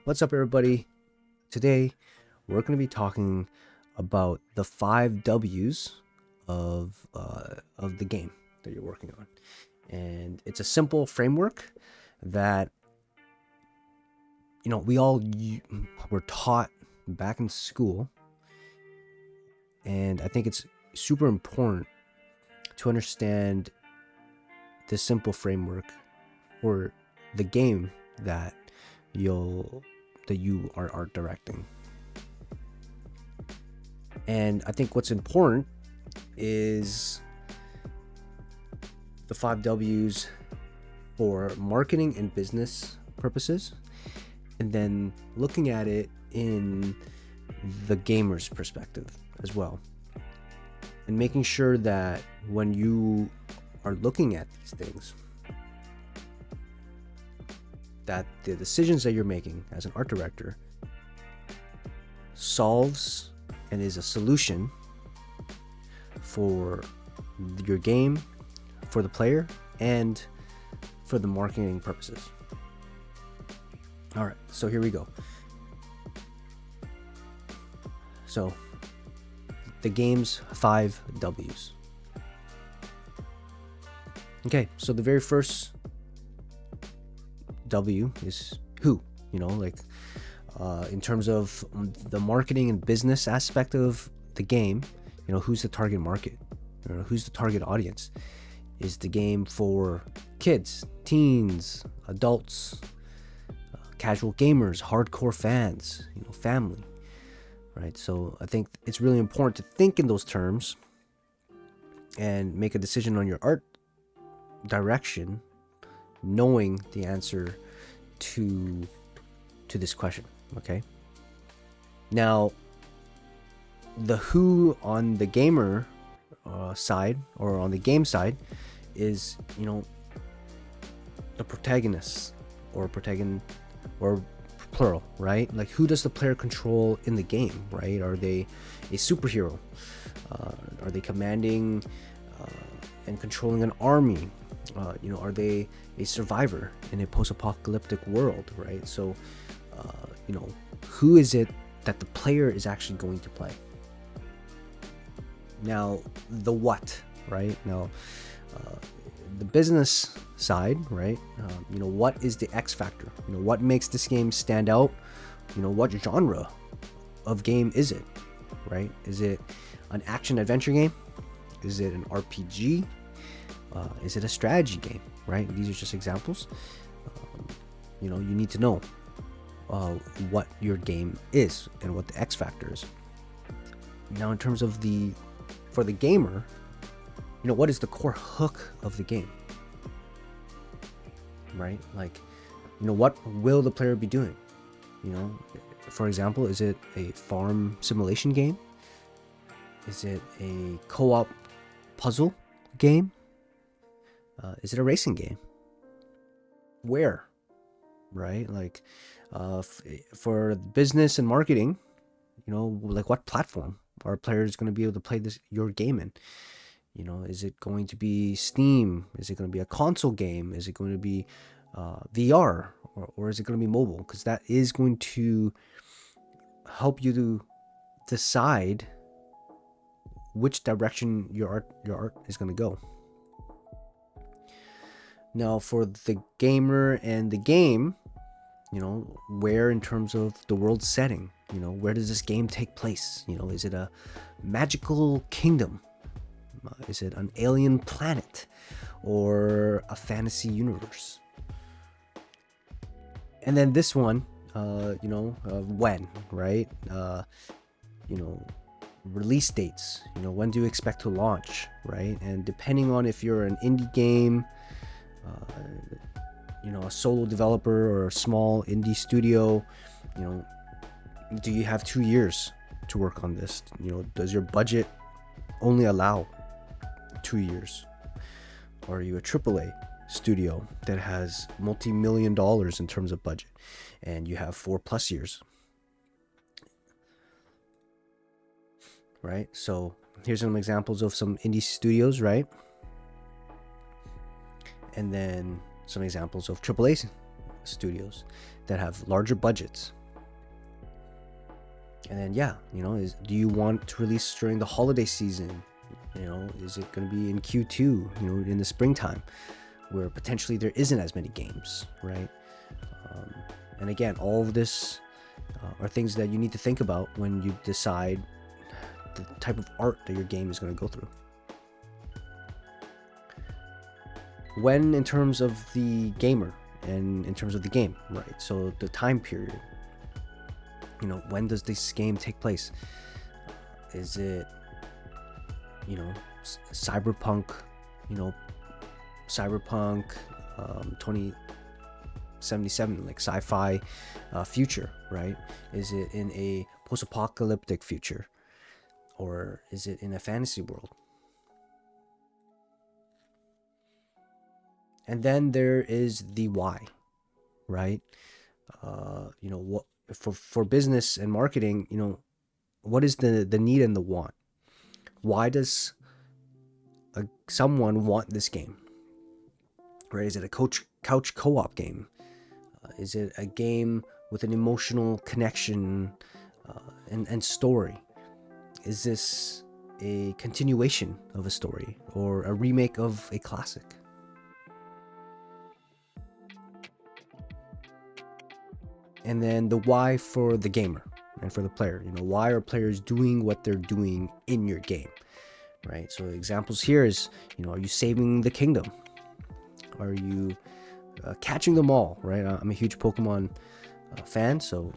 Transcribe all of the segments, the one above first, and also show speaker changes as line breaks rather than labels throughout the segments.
What's up, everybody? Today, we're going to be talking about the 5 W's of the game that you're working on, and it's a simple framework that we all were taught back in school, and I think it's super important to understand this simple framework for the game that you are art directing. And I think what's important is the 5 W's for marketing and business purposes, and then looking at it in the gamer's perspective as well, and making sure that when you are looking at these things, that the decisions that you're making as an art director solves and is a solution for your game, for the player, and for the marketing purposes. All right, so here we go. So the game's 5 W's. Okay, so the very first W is who, in terms of the marketing and business aspect of the game, who's the target market, who's the target audience. Is the game for kids, teens, adults, casual gamers, hardcore fans, family, right? So I think it's really important to think in those terms and make a decision on your art direction, knowing the answer to this question. Okay, now the who on the gamer side, or on the game side, is the protagonist, or plural, right? Like, who does the player control in the game, right? Are they a superhero? Are they commanding and controlling an army? Are they a survivor in a post-apocalyptic world, right? So, who is it that the player is actually going to play? Now, the what, right? Now, the business side, right? What is the X factor? What makes this game stand out? What genre of game is it, right? Is it an action-adventure game? Is it an RPG? Is it a strategy game, right? These are just examples. You need to know what your game is and what the X factor is. Now, in terms of for the gamer, what is the core hook of the game, right? Like, what will the player be doing? For example, is it a farm simulation game? Is it a co-op puzzle game? Is it a racing game? Where, right? Like, for business and marketing, like, what platform are players going to be able to play your game in? Is it going to be Steam? Is it going to be a console game? Is it going to be VR, or is it going to be mobile? Because that is going to help you to decide which direction your art is going to go. Now, for the gamer and the game, where, in terms of the world setting, where does this game take place? Is it a magical kingdom? Is it an alien planet, or a fantasy universe? And then this one, when, right? Release dates. When do you expect to launch, right? And depending on if you're an indie game, a solo developer, or a small indie studio, do you have 2 years to work on this? Does your budget only allow 2 years? Or are you a AAA studio that has multi-million dollars in terms of budget, and you have 4+ years, right? So here's some examples of some indie studios, right? And then some examples of AAA studios that have larger budgets, And then, yeah, do you want to release during the holiday season? Is it going to be in Q2, in the springtime, where potentially there isn't as many games, right? And again, all of this are things that you need to think about when you decide the type of art that your game is going to go through. When, in terms of the gamer and in terms of the game, right? So the time period, when does this game take place? Is it, cyberpunk, cyberpunk 2077, like sci-fi future, right? Is it in a post-apocalyptic future, or is it in a fantasy world? And then there is the why, right? What for business and marketing, what is the need and the want? Why does someone want this game, right? Is it a couch co-op game? Is it a game with an emotional connection and story? Is this a continuation of a story or a remake of a classic? And then the why for the gamer and for the player. Why are players doing what they're doing in your game, right? So examples here is, are you saving the kingdom? Are you catching them all, right? I'm a huge Pokemon fan, so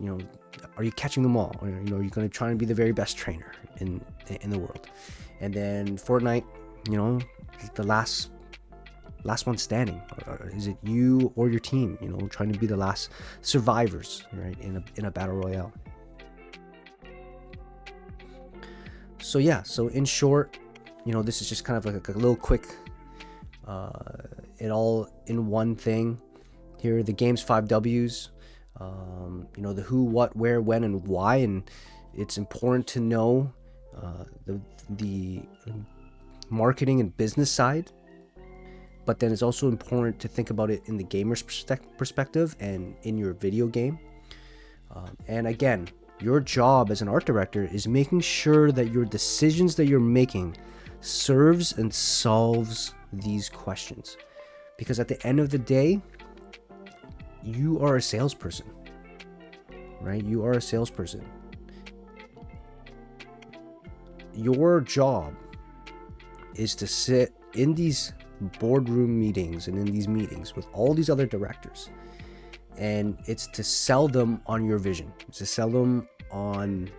are you catching them all? Or, are you going to try and be the very best trainer in the world? And then Fortnite, the last one standing, or is it you or your team, trying to be the last survivors, right, in a battle royale? So yeah, so in short, this is just kind of like a little quick it all in one thing here. The game's 5 W's, the who, what, where, when, and why. And it's important to know the marketing and business side, but then it's also important to think about it in the gamer's perspective and in your video game. And again, your job as an art director is making sure that your decisions that you're making serves and solves these questions. Because at the end of the day, you are a salesperson, right? You are a salesperson. Your job is to sit in these boardroom meetings and in these meetings with all these other directors, and it's to sell them on your vision. It's to sell them on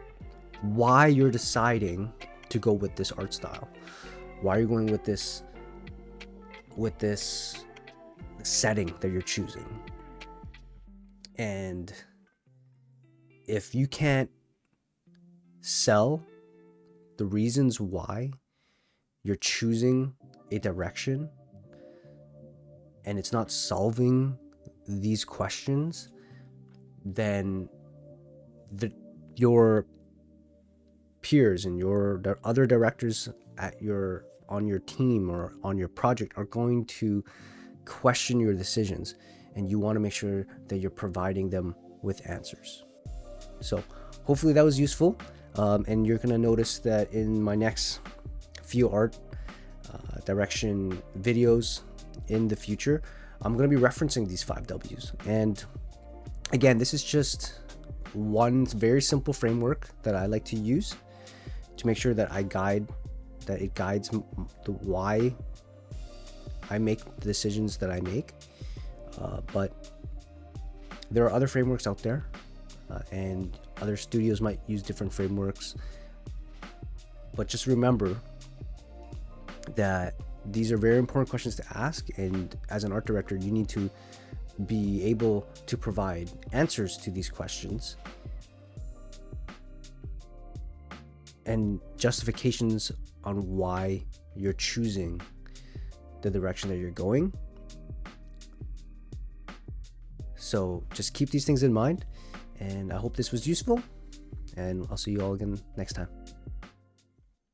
why you're deciding to go with this art style, why you're going with this setting that you're choosing. And if you can't sell the reasons why you're choosing a direction, and it's not solving these questions, then your peers and the other directors on your team or on your project are going to question your decisions, and you want to make sure that you're providing them with answers. So hopefully that was useful, and you're going to notice that in my next few art direction videos in the future, I'm going to be referencing these 5 W's. And again, this is just one very simple framework that I like to use to make sure that it guides the why I make the decisions that I make. But there are other frameworks out there, and other studios might use different frameworks. But just remember that these are very important questions to ask, and as an art director, you need to be able to provide answers to these questions and justifications on why you're choosing the direction that you're going. So just keep these things in mind, and I hope this was useful, and I'll see you all again next time.